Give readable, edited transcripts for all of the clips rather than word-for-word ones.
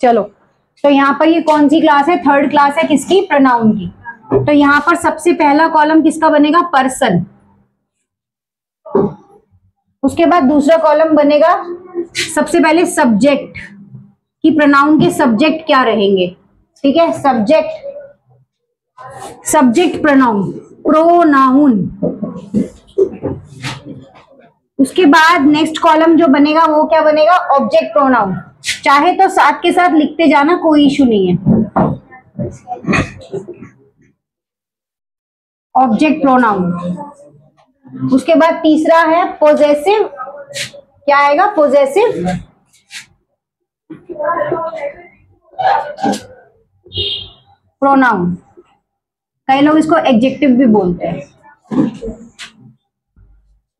चलो, तो यहाँ पर ये कौन सी क्लास है? थर्ड क्लास है किसकी? प्रोनाउन की। तो यहाँ पर सबसे पहला कॉलम किसका बनेगा? पर्सन। उसके बाद दूसरा कॉलम बनेगा सबसे पहले सब्जेक्ट, कि प्रोनाउन के सब्जेक्ट क्या रहेंगे। ठीक है, सब्जेक्ट प्रोनाउन, प्रोनाउन। उसके बाद नेक्स्ट कॉलम जो बनेगा वो क्या बनेगा? Object pronoun. चाहे तो साथ के साथ लिखते जाना, कोई इशू नहीं है। Object pronoun. उसके बाद तीसरा है पोजेसिव। क्या आएगा? Possessive pronoun. कई लोग इसको एडजेक्टिव भी बोलते हैं।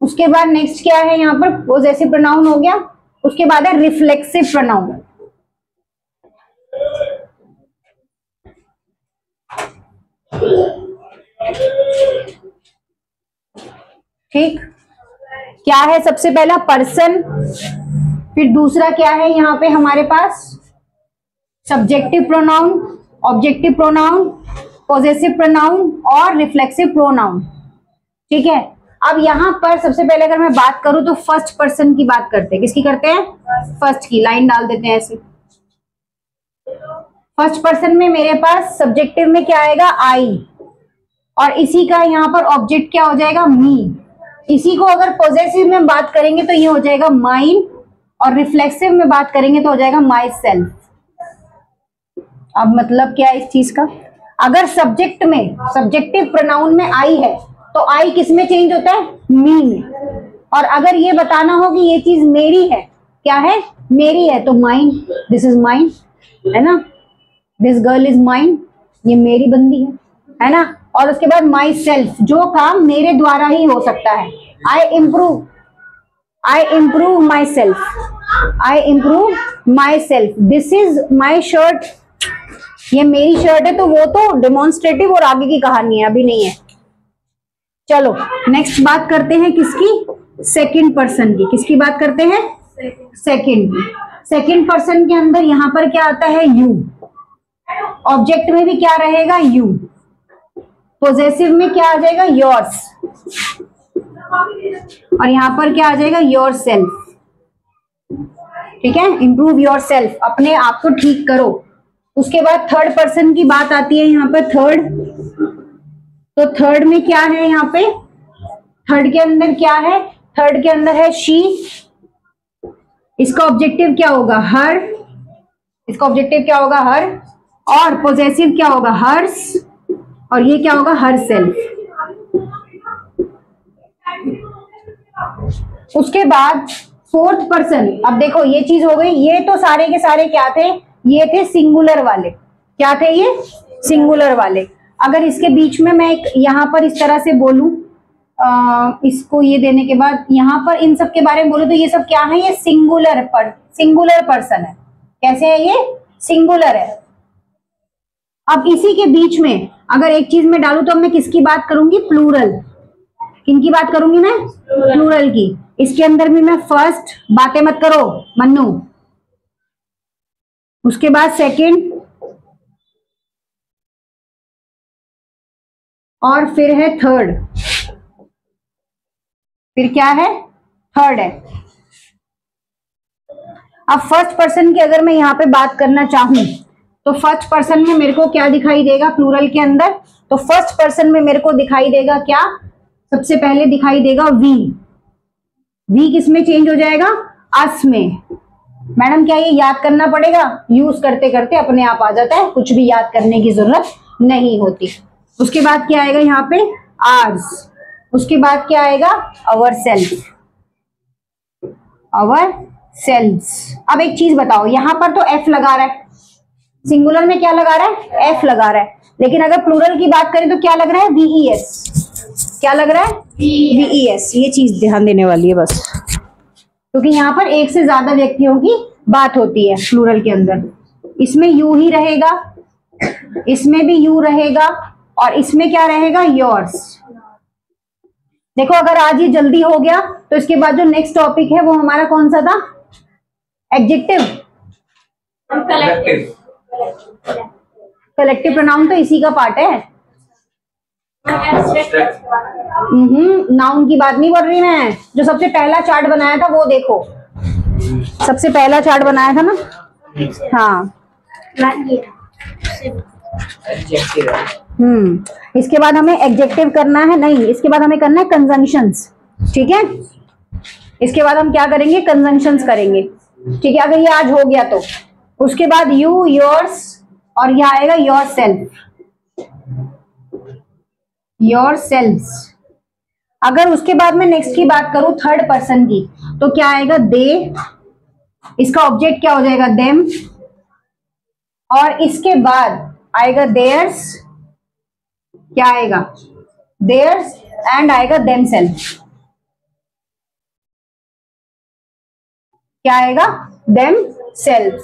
उसके बाद नेक्स्ट क्या है? यहाँ पर पोजेसिव प्रोनाउन हो गया। उसके बाद है रिफ्लेक्सिव प्रोनाउन। ठीक, क्या है? सबसे पहला पर्सन, फिर दूसरा क्या है यहाँ पे हमारे पास? Subjective pronoun, objective pronoun, possessive pronoun और रिफ्लेक्सिव प्रोनाउन। ठीक है, अब यहाँ पर सबसे पहले अगर मैं बात करूं तो फर्स्ट पर्सन की बात करते हैं। किसकी करते हैं? फर्स्ट की। लाइन डाल देते हैं ऐसे। फर्स्ट पर्सन में मेरे पास सब्जेक्टिव में क्या आएगा? आई, और इसी का यहाँ पर ऑब्जेक्ट क्या हो जाएगा? मी। इसी को अगर पॉजेसिव में बात करेंगे तो ये हो जाएगा माइन, और रिफ्लेक्सिव में बात करेंगे तो हो जाएगा माई सेल्फ। अब मतलब क्या है इस चीज का? अगर सब्जेक्ट में, सब्जेक्टिव प्रोनाउन में आई है तो आई किस में चेंज होता है? मी में। और अगर ये बताना हो कि ये चीज मेरी है, क्या है? मेरी है, तो माइन, दिस इज माइन, है ना? दिस गर्ल इज माइन, ये मेरी बंदी है ना? और उसके बाद माई सेल्फ, जो काम मेरे द्वारा ही हो सकता है। I improve my self, I improve my self. This is my shirt, ये मेरी शर्ट है। तो वो तो डेमोन्स्ट्रेटिव और आगे की कहानी है, अभी नहीं है। चलो नेक्स्ट बात करते हैं किसकी? सेकंड पर्सन की। किसकी बात करते हैं? सेकंड की। सेकंड पर्सन के अंदर यहां पर क्या आता है? यू। ऑब्जेक्ट में भी क्या रहेगा? यू। पॉजेसिव में क्या आ जाएगा? योर्स। और यहां पर क्या आ जाएगा? Your self. ठीक है, इंप्रूव योर सेल्फ, अपने आप को ठीक करो। उसके बाद थर्ड पर्सन की बात आती है यहाँ पर, थर्ड। तो थर्ड में क्या है यहाँ पे? थर्ड के अंदर क्या है? थर्ड के अंदर है शी। इसका ऑब्जेक्टिव क्या होगा? हर। इसका ऑब्जेक्टिव क्या होगा? हर। और पॉजेसिव क्या होगा? हर्स। और ये क्या होगा? Her self. उसके बाद फोर्थ पर्सन। अब देखो ये चीज हो गई। ये तो सारे के सारे क्या थे? ये थे सिंगुलर वाले। क्या थे ये? सिंगुलर वाले। अगर इसके बीच में मैं एक यहां पर इस तरह से बोलूं, इसको ये देने के बाद यहां पर इन सब के बारे में बोलूं, तो ये सब क्या है? ये सिंगुलर पर्सन है। कैसे है ये? सिंगुलर है। अब इसी के बीच में अगर एक चीज में डालूं तो मैं किसकी बात करूंगी? प्लूरल। किनकी बात करूंगी मैं? प्लूरल की। इसके अंदर भी मैं फर्स्ट, बातें मत करो मन्नू, उसके बाद सेकंड, और फिर है थर्ड। फिर क्या है? थर्ड है। अब फर्स्ट पर्सन की अगर मैं यहां पे बात करना चाहूं तो फर्स्ट पर्सन में मेरे को क्या दिखाई देगा? प्लूरल के अंदर तो फर्स्ट पर्सन में मेरे को दिखाई देगा क्या? सबसे पहले दिखाई देगा वी। वी किस में चेंज हो जाएगा? अस में। मैडम क्या ये याद करना पड़ेगा? यूज करते करते अपने आप आ जाता है, कुछ भी याद करने की जरूरत नहीं होती। उसके बाद क्या आएगा यहाँ पे? आर्स। उसके बाद क्या आएगा? Our self. Our selves. अब एक चीज बताओ, यहां पर तो एफ लगा रहा है, सिंगुलर में क्या लगा रहा है? एफ लगा रहा है। लेकिन अगर प्लूरल की बात करें तो क्या लग रहा है? वीईएस। क्या लग रहा है? वीईएस। ये चीज ध्यान देने वाली है बस, क्योंकि यहाँ पर एक से ज्यादा व्यक्तियों की बात होती है प्लूरल के अंदर। इसमें यू ही रहेगा, इसमें भी यू रहेगा, और इसमें क्या रहेगा? योर्स। देखो अगर आज ये जल्दी हो गया तो इसके बाद जो नेक्स्ट टॉपिक है वो हमारा कौन सा था? एडजेक्टिव, कलेक्टिव प्रोनाउन तो इसी का पार्ट है। नाउन की बात नहीं बोल रही मैं, जो सबसे पहला चार्ट बनाया था वो देखो, सबसे पहला चार्ट बनाया था ना। हाँ इसके बाद हमें एडजेक्टिव करना है, नहीं इसके बाद हमें करना है कंजंक्शंस, ठीक है। इसके बाद हम क्या करेंगे, कंजंक्शंस करेंगे, ठीक है। अगर ये आज हो गया तो उसके बाद यू, योर्स, और यह आएगा योर सेल्फ, योर सेल्फ। अगर उसके बाद में नेक्स्ट की बात करूं थर्ड पर्सन की, तो क्या आएगा, दे, इसका ऑब्जेक्ट क्या हो जाएगा, देम, और इसके बाद आएगा देयर्स, क्या आएगा, देयर्स, एंड आएगा देम सेल्फ, क्या आएगा, देम सेल्फ।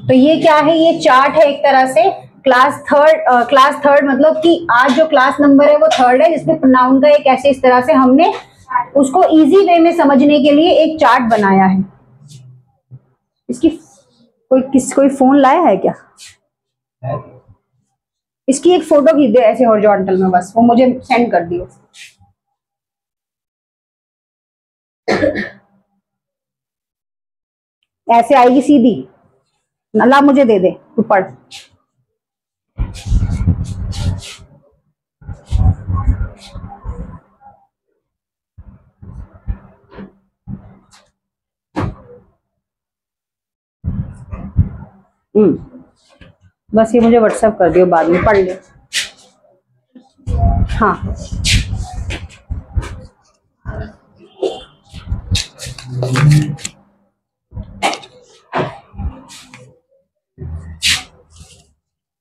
तो ये क्या है, ये चार्ट है एक तरह से क्लास थर्ड मतलब कि आज जो क्लास नंबर है वो थर्ड है, जिसमें प्रोनाउन का एक ऐसे इस तरह से हमने उसको इजी वे में समझने के लिए एक चार्ट बनाया है। इसकी कोई फोन लाया है क्या, इसकी एक फोटो खींच दे ऐसे हॉरिजॉन्टल में, बस वो मुझे सेंड कर दियो। ऐसे आएगी सीधी, ला मुझे दे दे, तू पढ़। बस ये मुझे व्हाट्सएप कर दियो, बाद में पढ़ ले। हाँ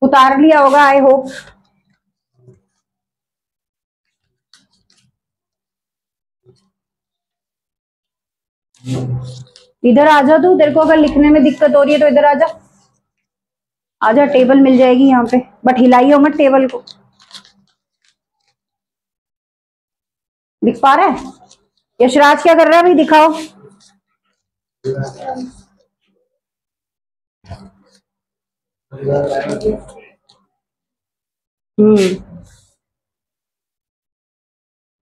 उतार लिया होगा आई होप। इधर आजा तू, तेरे को अगर लिखने में दिक्कत हो रही है तो इधर आजा, आजा, टेबल मिल जाएगी यहाँ पे, बट हिलाइयो मत टेबल को। दिख पा रहा है? यशराज क्या कर रहा है भाई, दिखाओ।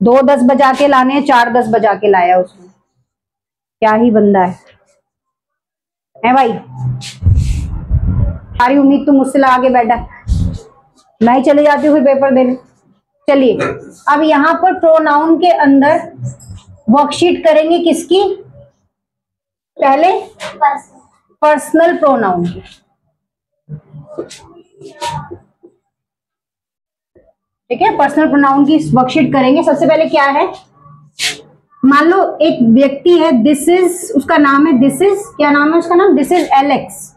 दो 10 बजा के लाने, 4 10 बजा के लाया उसने, क्या ही बंदा है भाई। सारी उम्मीद तो मुझसे लगा के बैठा, मैं ही चले जाती हूँ पेपर देने। चलिए अब यहाँ पर प्रोनाउन के अंदर वर्कशीट करेंगे किसकी, पहले पर्सनल प्रोनाउन की, ठीक है। पर्सनल प्रोनाउन की वर्कशीट करेंगे। सबसे पहले क्या है, मान लो एक व्यक्ति है, दिस इज, उसका नाम है, दिस इज, क्या नाम है उसका नाम, दिस इज एलेक्स,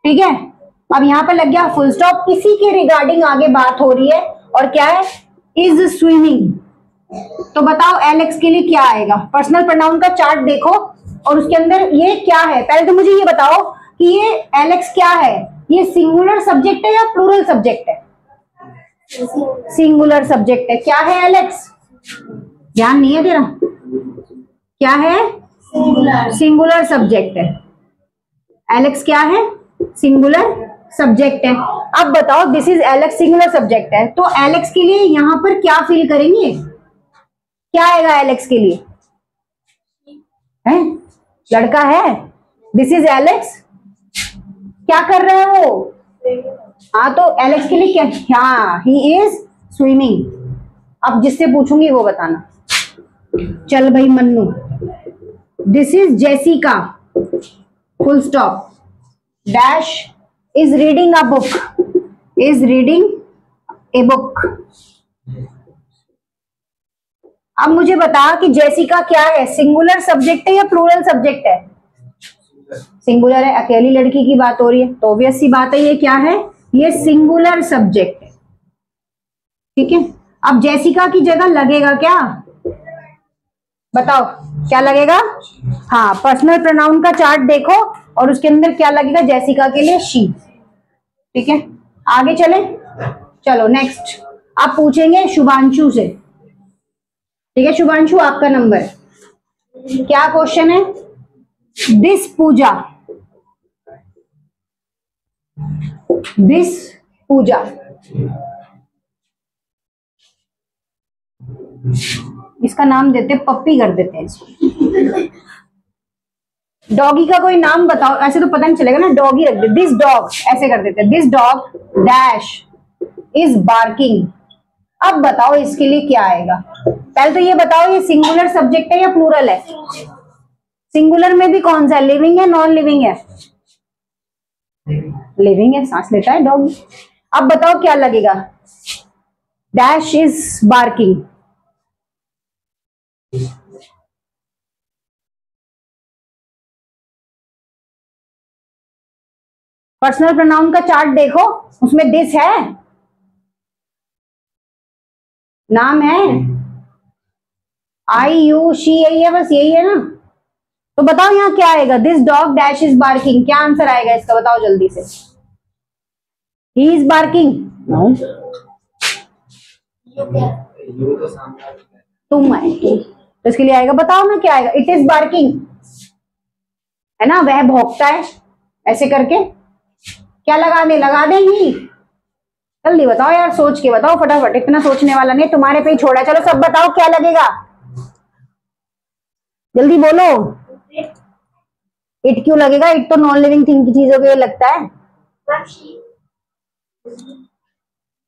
ठीक है। अब यहाँ पे लग गया फुल स्टॉप, इसी के रिगार्डिंग आगे बात हो रही है, और क्या है, इज स्विमिंग। तो बताओ एलेक्स के लिए क्या आएगा, पर्सनल प्रोनाउन का चार्ट देखो और उसके अंदर ये क्या है। पहले तो मुझे ये बताओ कि ये एलेक्स क्या है, ये सिंगुलर सब्जेक्ट है या प्लूरल सब्जेक्ट है, सिंगुलर सब्जेक्ट है। क्या है एलेक्स, ध्यान नहीं है तेरा, क्या है, सिंगुलर सब्जेक्ट है। एलेक्स क्या है, सिंगुलर सब्जेक्ट है। अब बताओ this is Alex, singular subject है, तो एलेक्स के लिए यहां पर क्या फील करेंगे, क्या आएगा एलेक्स के लिए, है लड़का है, दिस इज एलेक्स, क्या कर रहे हो, हाँ तो एलेक्स के लिए क्या, हाँ ही इज स्विमिंग। अब जिससे पूछूंगी वो बताना। चल भाई Mannu, this is Jessica, full stop, dash is reading a book, is reading a book। अब मुझे बता कि जेसिका क्या है, सिंगुलर सब्जेक्ट है या प्लूरल सब्जेक्ट है, सिंगुलर है, अकेली लड़की की बात हो रही है, तो ऑब्वियस सी बात है ये क्या है, ये सिंगुलर सब्जेक्ट है, ठीक है। अब जेसिका की जगह लगेगा क्या, बताओ क्या लगेगा, हाँ पर्सनल प्रोनाउन का चार्ट देखो और उसके अंदर क्या लगेगा, जेसिका के लिए शी, ठीक है। आगे चले, चलो नेक्स्ट आप पूछेंगे शुभांशु से, ठीक है। शुभांशु आपका नंबर, क्या क्वेश्चन है, दिस पूजा, दिस पूजा। इसका नाम देते पप्पी कर देते हैं इसको। डॉगी का कोई नाम बताओ, ऐसे तो पता नहीं चलेगा ना, डॉगी रख दे, दिस डॉग ऐसे कर देते हैं, this dog dash is barking. अब बताओ इसके लिए क्या आएगा। पहले तो ये बताओ ये सिंगुलर सब्जेक्ट है या प्लूरल है। सिंगुलर में भी कौन सा है, लिविंग है नॉन लिविंग है। लिविंग है, सांस लेता है डॉग। अब बताओ क्या लगेगा, dash is barking. Personal pronoun का चार्ट देखो, उसमें दिस है, नाम है, आई यू शी यही है, बस यही है ना। तो बताओ यहाँ क्या आएगा, this dog dash is barking, क्या आंसर आएगा इसका बताओ जल्दी से। ही इज बार्किंग, नो तुम आए तो इसके लिए आएगा, बताओ ना क्या आएगा, इट इज बार्किंग है ना, वह भौंकता है ऐसे करके। क्या लगा देंगी, जल्दी बताओ यार, सोच के बताओ फटाफट, इतना सोचने वाला नहीं, तुम्हारे पे ही छोड़ा। चलो सब बताओ क्या लगेगा, जल्दी बोलो। इट क्यों लगेगा, इट तो नॉन लिविंग थिंग की चीजों के लिए लगता है।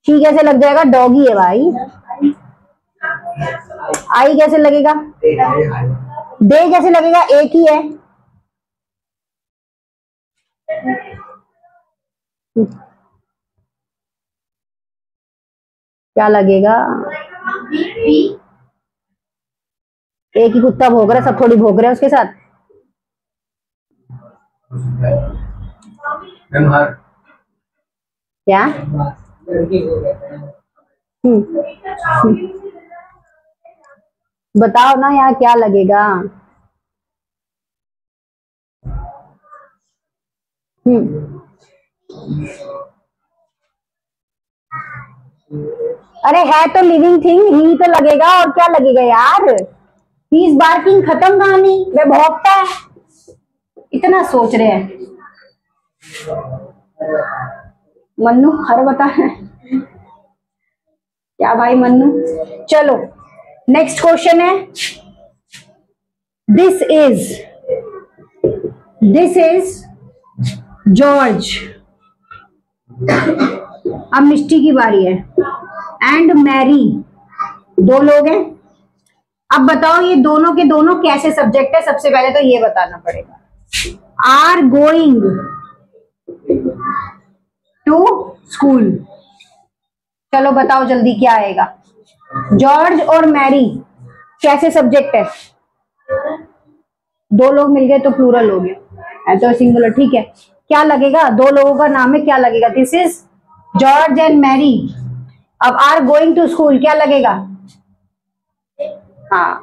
शी कैसे लग जाएगा, डॉगी है भाई। आई कैसे लगेगा, दे कैसे लगेगा, एक ही है। क्या लगेगा, एक ही कुत्ता भौंक रहा है, सब थोड़ी भौंक रहे हैं उसके साथ। क्या बताओ ना यार क्या लगेगा। अरे है तो लिविंग थिंग, ही तो लगेगा, और क्या लगेगा यार। ही इज बार्किंग, खत्म कहानी, वह भौंकता है। इतना सोच रहे हैं मन्नू, हर बता है क्या भाई मन्नू। चलो नेक्स्ट क्वेश्चन है, दिस इज जॉर्ज। अब मिष्टी की बारी है, एंड मैरी, दो लोग हैं। अब बताओ ये दोनों के दोनों कैसे सब्जेक्ट है, सबसे पहले तो ये बताना पड़ेगा। आर गोइंग टू स्कूल, चलो बताओ जल्दी क्या आएगा। जॉर्ज और मैरी कैसे सब्जेक्ट है, दो लोग मिल गए तो प्लूरल हो गया, तो सिंगुलर, ठीक है। क्या लगेगा, दो लोगों का नाम है, क्या लगेगा, this is George and Mary. अब आर गोइंग टू स्कूल क्या लगेगा, हाँ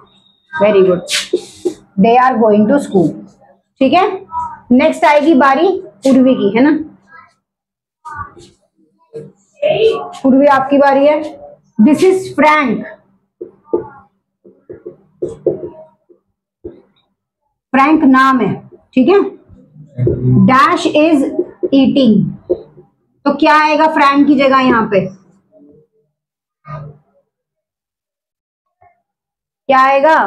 very good, they are going to school, ठीक है। नेक्स्ट आएगी बारी पूर्वी की, है ना, पूर्वी आपकी बारी है। दिस इज फ्रैंक, फ्रैंक नाम है, ठीक है। डैश इज ईटिंग, तो क्या आएगा फ्रैंक की जगह यहां पे, क्या आएगा,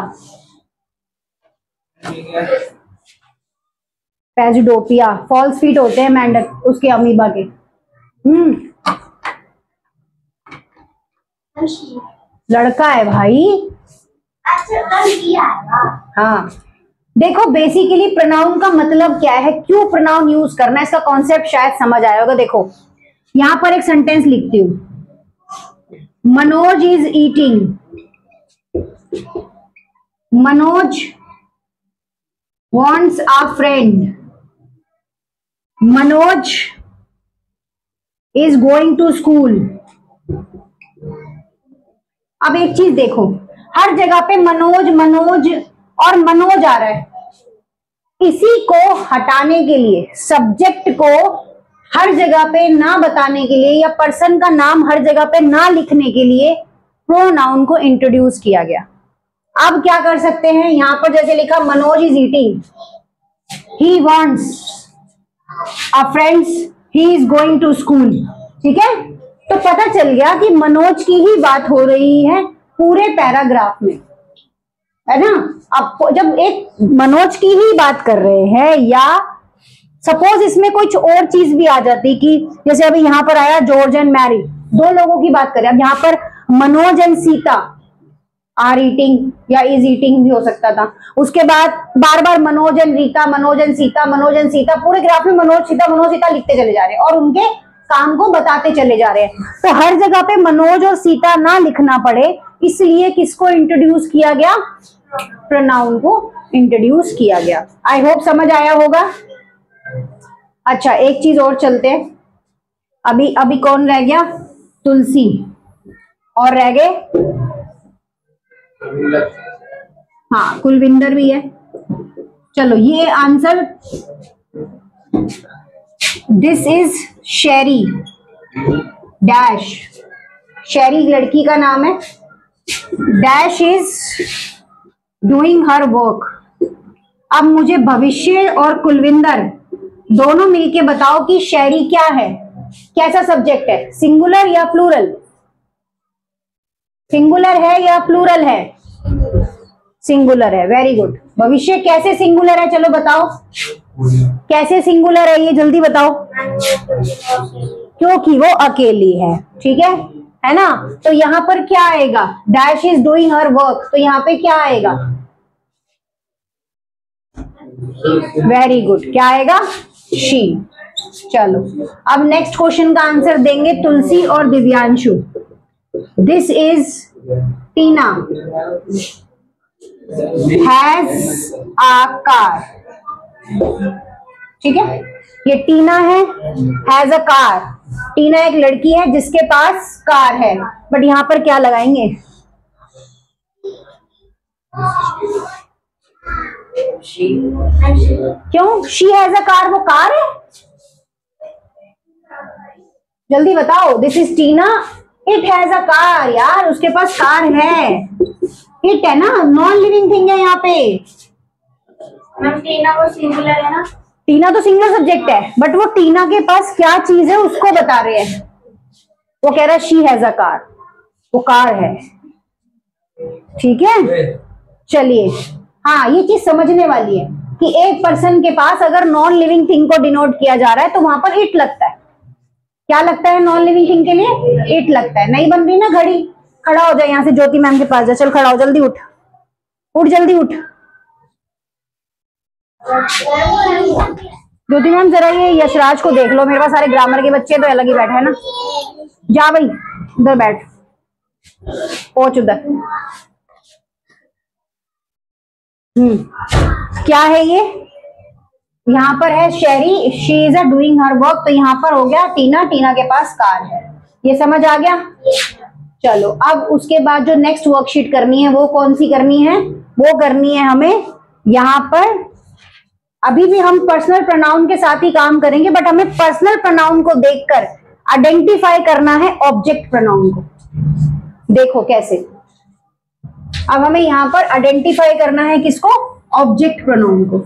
पैजिडोपिया, फॉल्स फीट होते हैं मेंढक उसके अमीबा के। लड़का है भाई, हाँ। देखो बेसिकली प्रोनाउन का मतलब क्या है, क्यों प्रोनाउन यूज करना है, इसका कॉन्सेप्ट शायद समझ आया होगा। देखो यहां पर एक सेंटेंस लिखती हूं, Manoj is eating, Manoj wants a friend, Manoj is going to school। अब एक चीज देखो, हर जगह पे मनोज मनोज और मनोज आ रहा है, इसी को हटाने के लिए, सब्जेक्ट को हर जगह पे ना बताने के लिए, या पर्सन का नाम हर जगह पे ना लिखने के लिए प्रोनाउन को इंट्रोड्यूस किया गया। अब क्या कर सकते हैं, यहां पर जैसे लिखा Manoj is eating, he wants a friends he is going to school. ठीक है, तो पता चल गया कि मनोज की ही बात हो रही है पूरे पैराग्राफ में, है ना। अब जब एक मनोज की ही बात कर रहे हैं, या सपोज इसमें कुछ और चीज भी आ जाती कि जैसे अभी यहां पर आया जॉर्ज एंड मैरी, दो लोगों की बात करें, अब यहां पर Manoj and Sita are eating या इज ईटिंग भी हो सकता था। उसके बाद बार बार Manoj and Rita, Manoj and Sita, Manoj and Sita, पूरे ग्राफ में मनोज सीता लिखते चले जा रहे हैं और उनके काम को बताते चले जा रहे हैं। तो हर जगह पे मनोज और सीता ना लिखना पड़े, इसलिए किसको इंट्रोड्यूस किया गया, प्रोनाउन को इंट्रोड्यूस किया गया। आई होप समझ आया होगा। अच्छा, एक चीज और चलते हैं। अभी अभी कौन रह गया, तुलसी, और रह गए, हाँ कुलविंदर भी है। चलो ये answer, this is Sheri dash, शेरी लड़की का नाम है, dash is doing her work. अब मुझे भविष्य और कुलविंदर दोनों मिलके बताओ कि शेरी क्या है, कैसा सब्जेक्ट है, सिंगुलर या प्लूरल, सिंगुलर है या प्लूरल है, सिंगुलर है, वेरी गुड। भविष्य कैसे सिंगुलर है, चलो बताओ कैसे सिंगुलर है, ये जल्दी बताओ। क्योंकि वो अकेली है, ठीक है ना। तो यहां पर क्या आएगा, dash is doing her work, तो यहां पे क्या आएगा, वेरी गुड, क्या आएगा, शी। चलो अब नेक्स्ट क्वेश्चन का आंसर देंगे तुलसी और Divyanshu. This is Tina has a car, ठीक है, ये टीना है, हैज अ कार, टीना एक लड़की है जिसके पास कार है, बट यहां पर क्या लगाएंगे, क्यों, शी हैज अ कार, वो कार है, जल्दी बताओ। This is Tina, it has a car, यार उसके पास कार है, इट है ना, नॉन लिविंग थिंग है यहाँ पे। मैम टीना वो सिंगुलर है ना, टीना तो सिंगल सब्जेक्ट है, बट वो टीना के पास क्या चीज है उसको बता रहे हैं। वो कह रहा है शी हैज अ कार, वो कार है, ठीक है। चलिए, हाँ ये चीज समझने वाली है कि एक पर्सन के पास अगर नॉन लिविंग थिंग को डिनोट किया जा रहा है तो वहां पर इट लगता है। क्या लगता है नॉन लिविंग थिंग के लिए, इट लगता है। नहीं बन रही ना घड़ी, खड़ा हो जाए, यहां से ज्योति मैम के पास जा, चल खड़ा हो, जल्दी उठ, उठ जल्दी उठ। ज्योति मैम जरा ये यशराज को देख लो, मेरे पास सारे ग्रामर के बच्चे तो अलग ही बैठे हैं ना, जा भाई उधर बैठ, पहुंच उधर। क्या है ये, यहाँ पर है शेरी, she is doing her work, तो यहाँ पर हो गया टीना, टीना के पास कार है, ये समझ आ गया। चलो अब उसके बाद जो नेक्स्ट वर्कशीट करनी है वो कौन सी करनी है, वो करनी है हमें यहाँ पर, अभी भी हम पर्सनल प्रोनाउन के साथ ही काम करेंगे, बट हमें पर्सनल प्रोनाउन को देखकर आइडेंटिफाई करना है ऑब्जेक्ट प्रोनाउन को। देखो कैसे, अब हमें यहां पर आइडेंटिफाई करना है किसको, ऑब्जेक्ट प्रोनाउन को।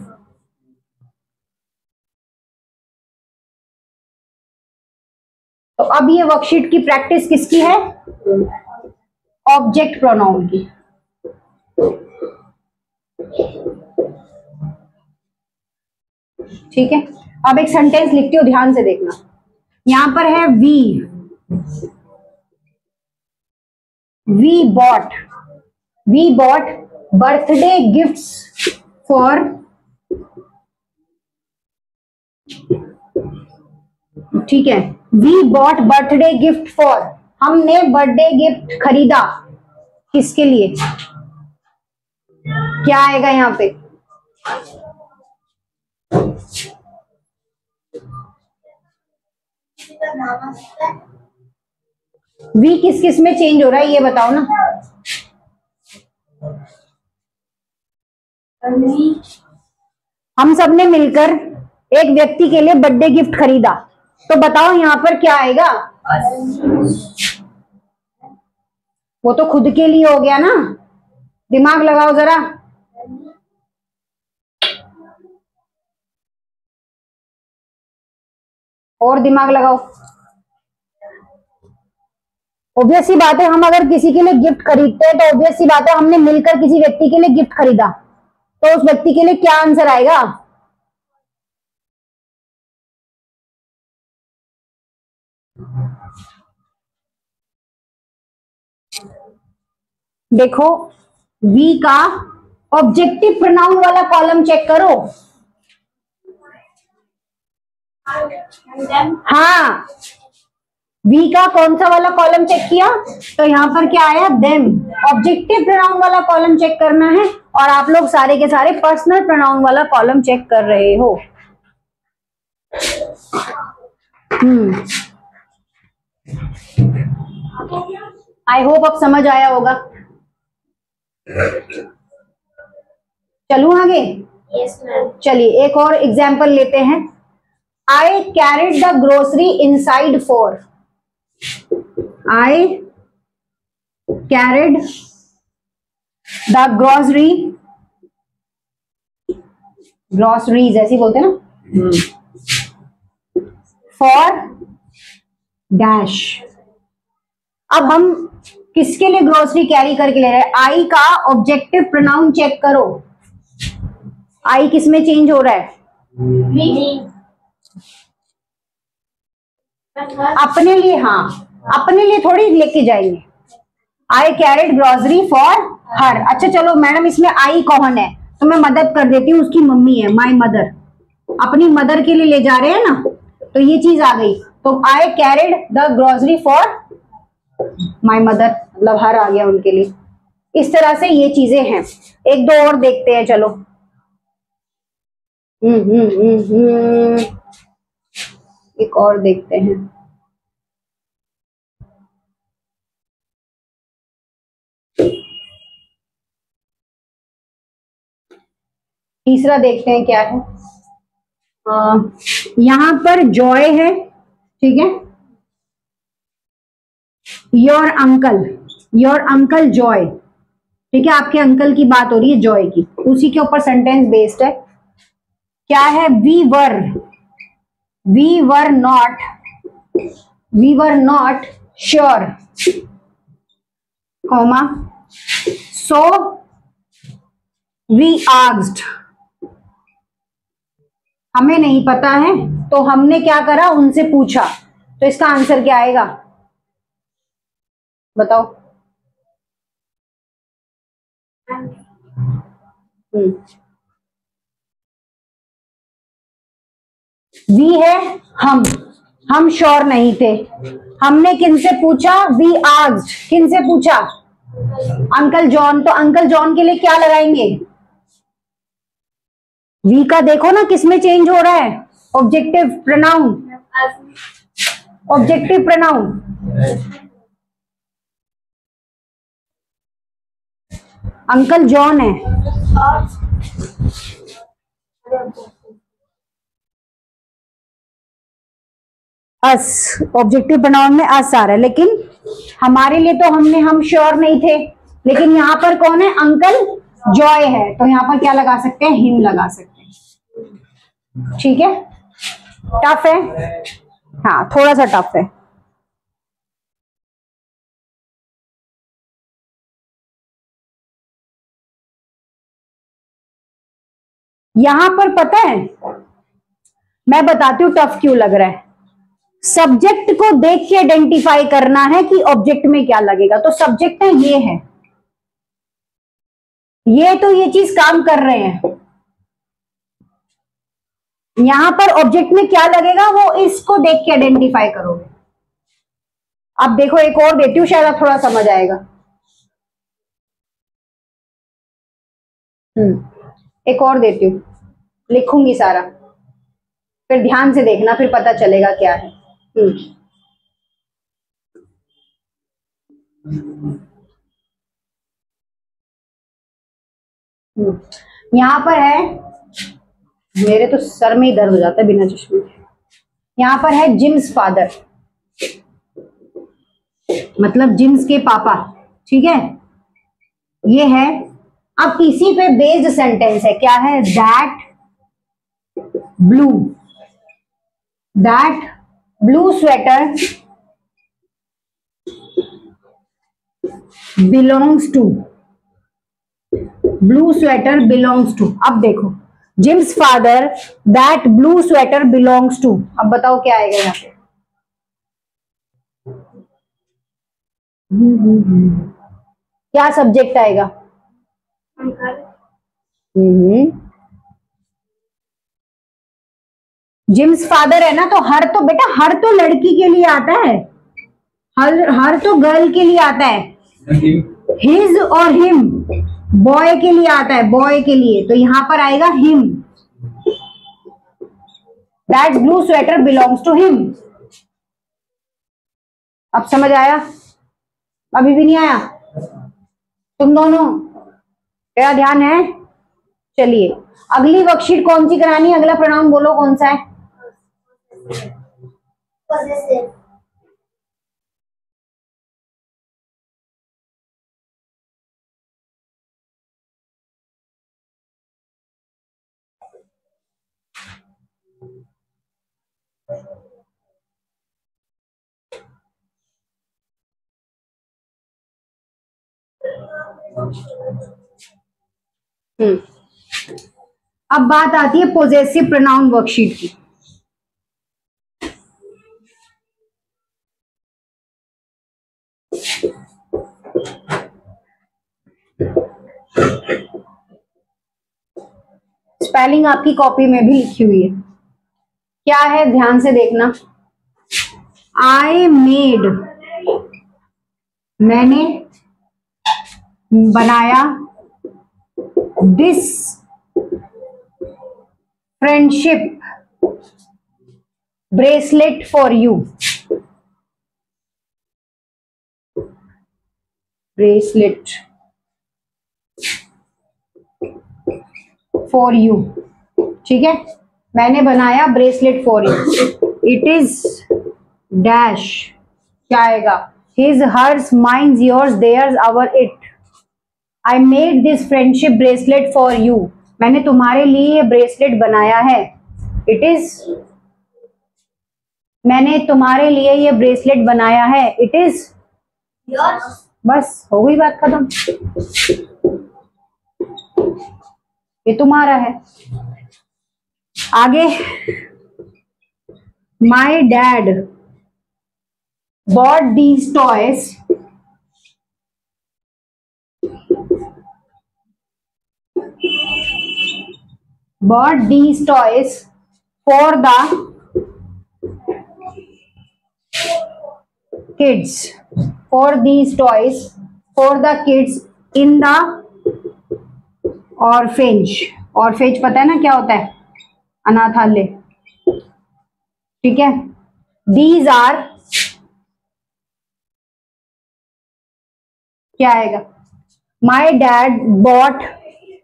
तो अब ये वर्कशीट की प्रैक्टिस किसकी है, ऑब्जेक्ट प्रोनाउन की। ठीक है, अब एक सेंटेंस लिखती हूँ, ध्यान से देखना। यहां पर है we bought birthday gifts for, ठीक है, we bought birthday gift for, हमने बर्थडे गिफ्ट खरीदा, किसके लिए, क्या आएगा यहां पे, वी किस किस में चेंज हो रहा है ये बताओ ना। हम सब ने मिलकर एक व्यक्ति के लिए बर्थडे गिफ्ट खरीदा, तो बताओ यहां पर क्या आएगा, वो तो खुद के लिए हो गया ना, दिमाग लगाओ जरा। और दिमाग लगाओ। ऑब्वियस सी बात है, हम अगर किसी के लिए गिफ्ट खरीदते हैं तो ऑब्वियस सी बात है हमने मिलकर किसी व्यक्ति के लिए गिफ्ट खरीदा, तो उस व्यक्ति के लिए क्या आंसर आएगा? देखो वी का ऑब्जेक्टिव प्रोनाउन वाला कॉलम चेक करो। हाँ, वी का कौन सा वाला कॉलम चेक किया? तो यहाँ पर क्या आया? देम। ऑब्जेक्टिव प्रोनाउन वाला कॉलम चेक करना है और आप लोग सारे के सारे पर्सनल प्रोनाउन वाला कॉलम चेक कर रहे हो। आई होप अब समझ आया होगा। चलूं आगे? Yes ma'am. चलिए एक और एग्जाम्पल लेते हैं। I carried the grocery inside for. I carried the grocery, groceries ऐसे बोलते हैं ना, फॉर डैश। अब हम किसके लिए ग्रोसरी कैरी करके ले रहे हैं? आई का ऑब्जेक्टिव प्रोनाउन चेक करो। आई किस में चेंज हो रहा है? अपने लिए। हाँ, अपने लिए थोड़ी लेके जाएंगे। आई कैरिड ग्रोसरी फॉर हर। अच्छा चलो मैडम, इसमें आई कौन है? तो मैं मदद कर देती हूँ, उसकी मम्मी है, माई मदर। अपनी मदर के लिए ले जा रहे हैं ना, तो ये चीज आ गई। तो I carried the grocery for my mother, मतलब हर आ गया उनके लिए। इस तरह से ये चीजें हैं। एक दो और देखते हैं, चलो। एक और देखते हैं। तीसरा देखते हैं क्या है। यहां पर जॉय है, ठीक है। योर अंकल जॉय, ठीक है, आपके अंकल की बात हो रही है, जॉय की, उसी के ऊपर सेंटेंस बेस्ड है। क्या है? We were not sure, comma, so we asked. हमें नहीं पता है तो हमने क्या करा? उनसे पूछा। तो इसका आंसर क्या आएगा? बताओ। वी है हम श्योर नहीं थे। हमने किनसे पूछा? We asked. किनसे पूछा? Uncle John. तो अंकल जॉन के लिए क्या लगाएंगे? वी का देखो ना किसमें चेंज हो रहा है? Objective pronoun. Objective pronoun uncle John है। अस, ऑब्जेक्टिव प्रोनाउन में अस आ रहा है, लेकिन हमारे लिए तो हम श्योर नहीं थे। लेकिन यहाँ पर कौन है? अंकल जॉय है, तो यहाँ पर क्या लगा सकते हैं? हिम लगा सकते हैं। ठीक है, टफ है, हाँ थोड़ा सा टफ है। यहां पर पता है, मैं बताती हूँ टफ क्यों लग रहा है। सब्जेक्ट को देख के आइडेंटिफाई करना है कि ऑब्जेक्ट में क्या लगेगा। तो सब्जेक्ट है, ये है, ये तो ये चीज काम कर रहे हैं। यहां पर ऑब्जेक्ट में क्या लगेगा वो इसको देख के आइडेंटिफाई करोगे। अब देखो एक और देती हूँ, शायद आप थोड़ा समझ आएगा। एक और देती हूँ, लिखूंगी सारा, फिर ध्यान से देखना, फिर पता चलेगा क्या है। यहां पर है, मेरे तो सर में ही दर्द हो जाता है बिना चश्मे के। यहां पर है जिम्स फादर, मतलब जिम्स के पापा, ठीक है, ये है। अब इसी पे बेस्ड सेंटेंस है, क्या है? That blue sweater belongs to, blue sweater belongs to. अब देखो, Jim's father that blue sweater belongs to. अब बताओ क्या आएगा यहाँ पे? क्या सब्जेक्ट आएगा? जिम्स फादर है ना, तो हर तो बेटा, हर तो लड़की के लिए आता है, हर तो गर्ल के लिए आता है। हिज और हिम बॉय के लिए आता है, बॉय के लिए, तो यहां पर आएगा him. That blue sweater belongs to him. अब समझ आया? अभी भी नहीं आया? तुम दोनों, तेरा ध्यान है? चलिए, अगली वर्कशीट कौन सी करानी है? अगला प्रोनाउन बोलो कौन सा है? possessive, अब बात आती है पोजेसिव प्रोनाउन वर्कशीट की। स्पेलिंग आपकी कॉपी में भी लिखी हुई है। क्या है, ध्यान से देखना। आई मेड, मैंने बनाया। This friendship bracelet for you, bracelet for you. ठीक है, मैंने बनाया bracelet for you. It is dash, क्या आएगा? His, hers, mines, yours, theirs, our, it. I made this friendship bracelet for you, मैंने तुम्हारे लिए ये ब्रेसलेट बनाया है। इट इज, मैंने तुम्हारे लिए ये ब्रेसलेट बनाया है। इट इज yours, बस हो गई बात खत्म, ये तुम्हारा है। आगे, माई dad bought these toys bought these toys for the kids, for these toys for the kids in the orphanage। orphanage पता है ना क्या होता है? अनाथालय। ठीक है, these are, क्या आएगा? My dad bought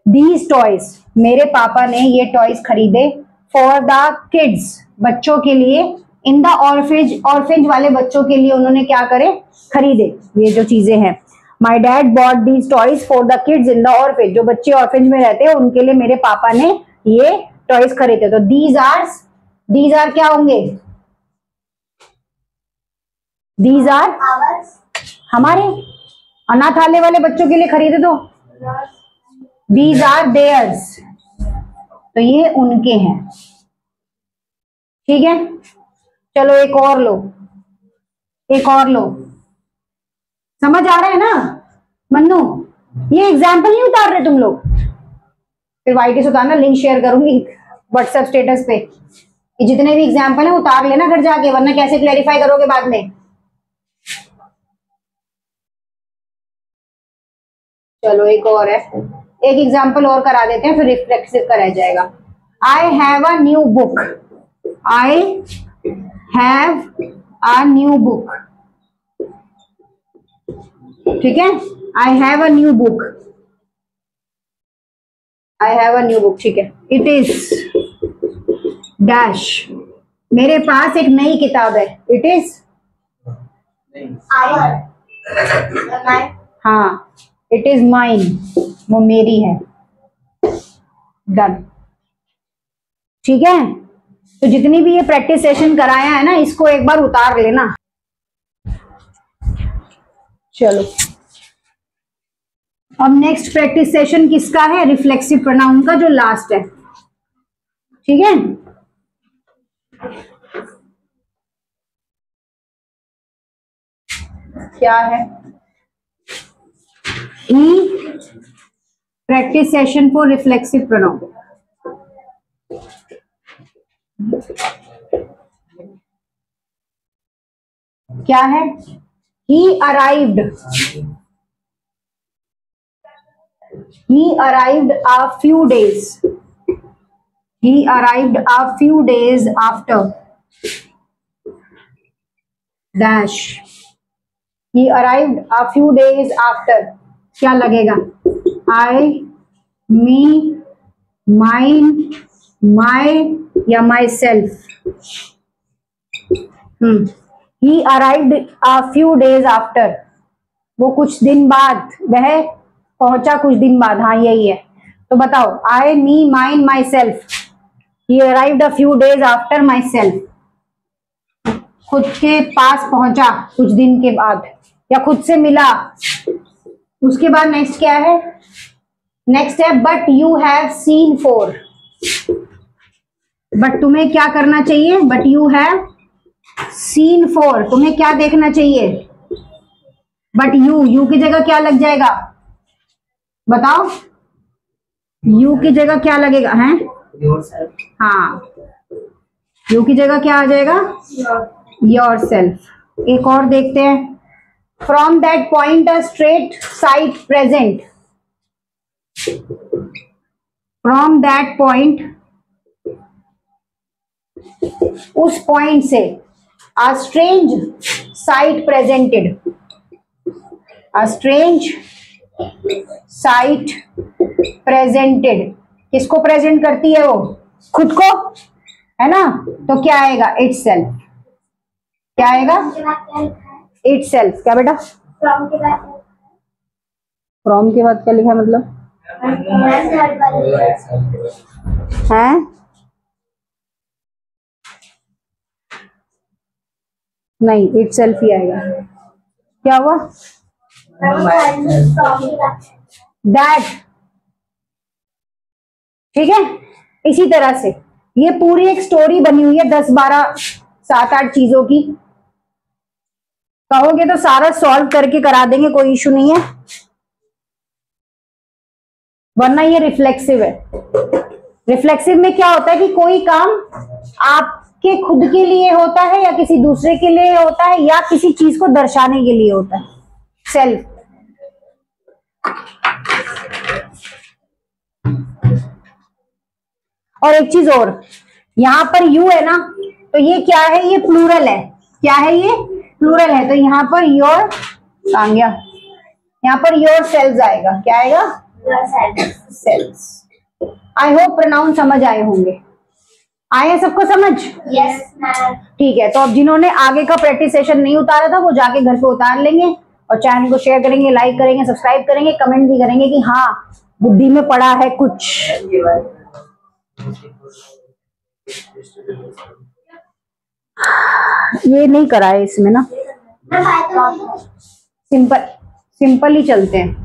these toys, मेरे पापा ने ये टॉयज खरीदे। फॉर द किड्स, बच्चों के लिए। इन द ऑर्फेज, ऑर्फेज वाले बच्चों के लिए उन्होंने क्या करे? खरीदे ये जो चीजें हैं। My dad bought these toys for the kids in the orphanage, जो बच्चे ऑर्फेज में रहते हैं उनके लिए मेरे पापा ने ये टॉयज खरीदे। तो दीज आर क्या होंगे? दीज आर ours, हमारे, अनाथालय वाले बच्चों के लिए खरीदे तो दीज आर देयर्स, तो ये उनके हैं। ठीक है, चलो एक और लो, एक और लो। समझ आ रहा है ना मन्नू? ये एग्जाम्पल नहीं उतार रहे तुम लोग? फिर वाईटी से उतारना, लिंक शेयर करूंगी व्हाट्सएप स्टेटस पे। ये जितने भी एग्जाम्पल है उतार लेना घर जाके, वरना कैसे क्लैरिफाई करोगे बाद में? चलो एक और है, एक एग्जाम्पल और करा देते हैं, फिर रिफ्लेक्सिव कराया जाएगा। I have a new book, I have a new book. ठीक है, I have a new book, I have a new book. ठीक है, इट इज डैश, मेरे पास एक नई किताब है। इट इज our, my, हाँ, इट इज माइन, वो मेरी है। डन। ठीक है, तो जितनी भी ये प्रैक्टिस सेशन कराया है ना, इसको एक बार उतार लेना। चलो, अब नेक्स्ट प्रैक्टिस सेशन किसका है? रिफ्लेक्सिव प्रोनाउन का, जो लास्ट है। ठीक है, क्या है? E practice session for reflexive pronoun. क्या है? He arrived a few days. He arrived a few days after dash. He arrived a few days after. क्या लगेगा? I, me, mine, my या myself? He arrived a few days after. वो कुछ दिन बाद, वह पहुंचा कुछ दिन बाद। हाँ, यही है। तो बताओ, I, me, mine, myself. He arrived a few days after myself. खुद के पास पहुंचा कुछ दिन के बाद, या खुद से मिला। उसके बाद नेक्स्ट क्या है? नेक्स्ट है but you have seen four. But तुम्हें क्या करना चाहिए? But you have seen four, तुम्हें क्या देखना चाहिए? बट यू की जगह क्या लग जाएगा? बताओ, यू की जगह क्या लगेगा? हैं? हाँ, यू की जगह क्या आ जाएगा? Your self. एक और देखते हैं। From that point a straight site present. From that point, उस पॉइंट से, a strange sight presented. A strange sight presented. किसको प्रेजेंट करती है वो? खुद को, है ना? तो क्या आएगा? itself. क्या आएगा? itself. क्या बेटा? फ्रॉम के बाद फ्रॉम के बाद क्या लिखा है? मतलब है? नहीं, itself ही आएगा। क्या हुआ? दैट। ठीक है, इसी तरह से ये पूरी एक स्टोरी बनी हुई है 10, 12, 7, 8 चीजों की। कहोगे तो सारा सॉल्व करके करा देंगे, कोई इशू नहीं है, वरना ये रिफ्लेक्सिव है। रिफ्लेक्सिव में क्या होता है कि कोई काम आपके खुद के लिए होता है या किसी दूसरे के लिए होता है या किसी चीज को दर्शाने के लिए होता है। सेल्फ। और एक चीज और, यहां पर यू है ना, तो ये क्या है? ये प्लूरल है। क्या है? ये प्लूरल है। तो यहाँ पर योर आ गया, यहाँ पर योर सेल्स आएगा। क्या आएगा? सेल्स। आई होप प्रोनाउन समझ आए होंगे। आए हैं सबको समझ? Yes ma'am. ठीक है, तो अब जिन्होंने आगे का प्रैक्टिस सेशन नहीं उतारा था वो जाके घर पे उतार लेंगे, और चैनल को शेयर करेंगे, लाइक करेंगे, सब्सक्राइब करेंगे, कमेंट भी करेंगे कि हाँ बुद्धि में पड़ा है कुछ। ये नहीं करा है इसमें ना, सिंपल सिंपल ही चलते हैं।